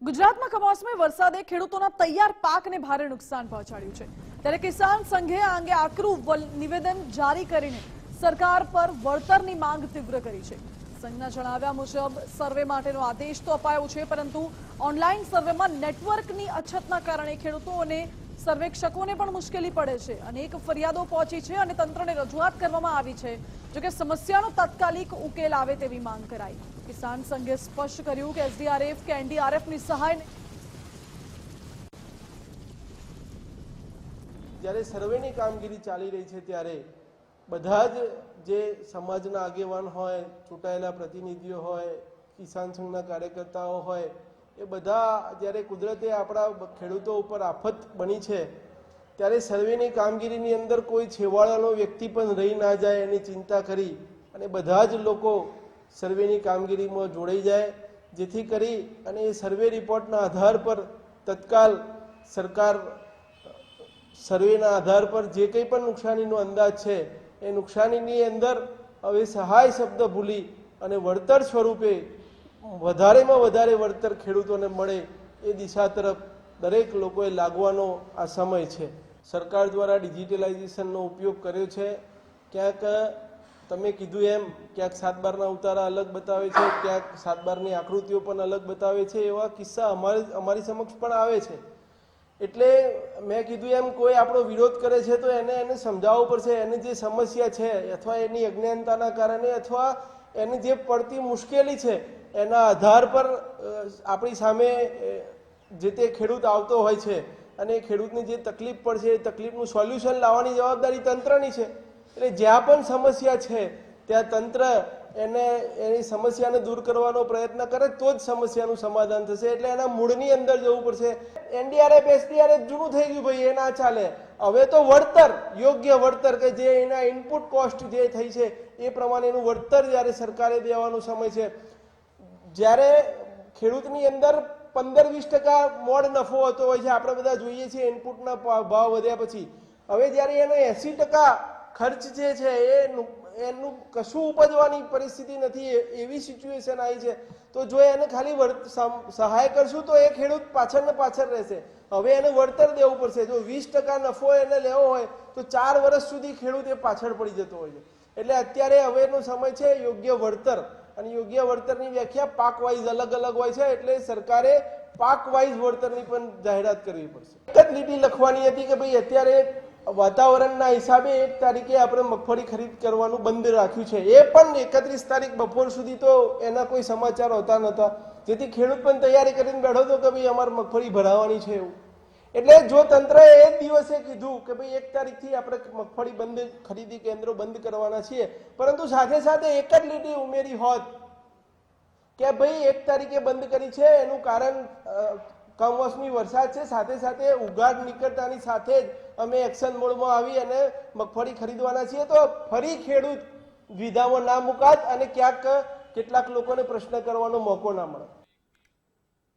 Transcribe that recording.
ગુજરાતમાં કમોસમી વરસાદે ખેડૂતોના તૈયાર પાકને ભારે નુકસાન પહોંચાડ્યું છે। ત્યારે કિસાન સંઘે આ અંગે આકરું નિવેદન જારી કરીને સરકાર પર વળતરની માંગ તીવ્ર કરી છે। સંઘના જણાવ્યા મુજબ સર્વે માટેનો આદેશ તો અપાયો છે, પરંતુ ઓનલાઈન સર્વેમાં નેટવર્કની અછતના કારણે ખેડૂતોને સર્વેક્ષકોને પણ મુશ્કેલી પડે છે। અનેક ફરિયાદો પહોંચી છે અને તંત્રને રજૂઆત કરવામાં આવી છે। જોકે સમસ્યાનો તાત્કાલિક ઉકેલ આવે તેવી માંગ કરાઈ। કિસાન સંઘે સ્પષ્ટ કર્યું કે એસડીઆરએફ કે એનડીઆરએફની સહાય જ્યારે સર્વેની કામગીરી ચાલી રહી છે ત્યારે બધા જ જે સમાજના આગેવાન હોય, ચૂંટાયેલા પ્રતિનિધિઓ હોય, કિસાન સંઘના કાર્યકર્તાઓ હોય, એ બધા જ્યારે કુદરતે આપણા ખેડૂતો ઉપર આફત બની છે ત્યારે સર્વેની કામગીરીની અંદર કોઈ છેવાડાનો વ્યક્તિ પણ રહી ના જાય એની ચિંતા કરી અને બધા જ લોકો સર્વેની કામગીરીમાં જોડાઈ જાય, જેથી કરી અને એ સર્વે રિપોર્ટના આધાર પર તત્કાલ સરકાર સર્વેના આધાર પર જે કંઈ પણ નુકસાનીનો અંદાજ છે એ નુકસાનીની અંદર હવે સહાય શબ્દ ભૂલી અને વળતર સ્વરૂપે વધારેમાં વધારે વળતર ખેડૂતોને મળે એ દિશા તરફ દરેક લોકોએ લાગવાનો આ સમય છે। સરકાર દ્વારા ડિજિટલાઇઝેશનનો ઉપયોગ કર્યો છે। ક્યાંક તમે કીધું એમ ક્યાંક 7/12ના ઉતારા અલગ બતાવે છે, ક્યાંક 7/12ની આકૃતિઓ પણ અલગ બતાવે છે। એવા કિસ્સા અમારી સમક્ષ પણ આવે છે। એટલે મેં કીધું એમ કોઈ આપણો વિરોધ કરે છે તો એને સમજાવવું પડશે, એને જે સમસ્યા છે અથવા એની અજ્ઞાનતાના કારણે અથવા એને જે પડતી મુશ્કેલી છે એના આધાર પર આપણી સામે જે તે ખેડૂત આવતો હોય છે અને ખેડૂતની જે તકલીફ પડશે એ તકલીફનું સોલ્યુશન લાવવાની જવાબદારી તંત્રની છે। એટલે જ્યાં પણ સમસ્યા છે ત્યાં તંત્ર એની સમસ્યાને દૂર કરવાનો પ્રયત્ન કરે તો જ સમસ્યાનું સમાધાન થશે। એટલે એના મૂળની અંદર જવું પડશે। એનડીઆરએફ એસડીઆરએફ જૂનું થઈ ગયું ભાઈ, એ ના ચાલે। હવે તો વળતર, યોગ્ય વળતર કે જે એના ઇનપુટ કોસ્ટ જે થઈ છે એ પ્રમાણેનું વળતર જ્યારે સરકારે દેવાનો સમય છે। જ્યારે ખેડૂતની અંદર 15-20% મોડ નફો હોતો હોય છે, આપણે બધા જોઈએ છીએ ઇનપુટના ભાવ વધ્યા પછી। હવે જ્યારે એનો 80% ખર્ચ જે છે એનું કશું ઉપજવાની પરિસ્થિતિ નથી, એવી સિચ્યુએશન આવી છે। તો જો એને ખાલી સહાય કરશું તો એ ખેડૂત પાછળ ને પાછળ રહેશે। હવે એને વળતર દેવું પડશે। જો 20% નફો એને લેવો હોય તો 4 વર્ષ સુધી ખેડૂત એ પાછળ પડી જતો હોય છે। એટલે અત્યારે હવેનો સમય છે યોગ્ય વળતર, અને યોગ્ય વળતરની વ્યાખ્યા પાક વાઇઝ અલગ અલગ હોય છે। એટલે સરકારે પાક વાઇઝ વળતરની પણ જાહેરાત કરવી પડશે। એક જ લીટી લખવાની હતી કે ભાઈ અત્યારે વાતાવરણના હિસાબે 1 તારીખે આપણે મગફળી ખરીદ કરવાનું બંધ રાખ્યું છે। એ પણ 31 તારીખ બપોર સુધી તો એના કોઈ સમાચાર હોતા નહોતા, જેથી ખેડૂત પણ તૈયારી કરીને બેઠો હતો કે ભાઈ અમારે મગફળી ભરાવાની છે એવું। એટલે જો તંત્રએ એ દિવસે કીધું કે ભાઈ 1 તારીખથી આપણે મગફળી બંધ ખરીદી કેન્દ્રો બંધ કરવાના છીએ, પરંતુ સાથે સાથે એક જ લીટી ઉમેરી હોત કે ભાઈ 1 તારીખે બંધ કરી છે એનું કારણ કમોસમી વરસાદ છે, સાથે સાથે ઉઘાડ નીકળતાની સાથે જ અમે એક્શન મોડમાં આવી અને મગફળી ખરીદવાના છીએ, તો ફરી ખેડૂત દ્વિધામાં ના મુકાત અને ક્યાંક કેટલાક લોકોને પ્રશ્ન કરવાનો મોકો ના મળે।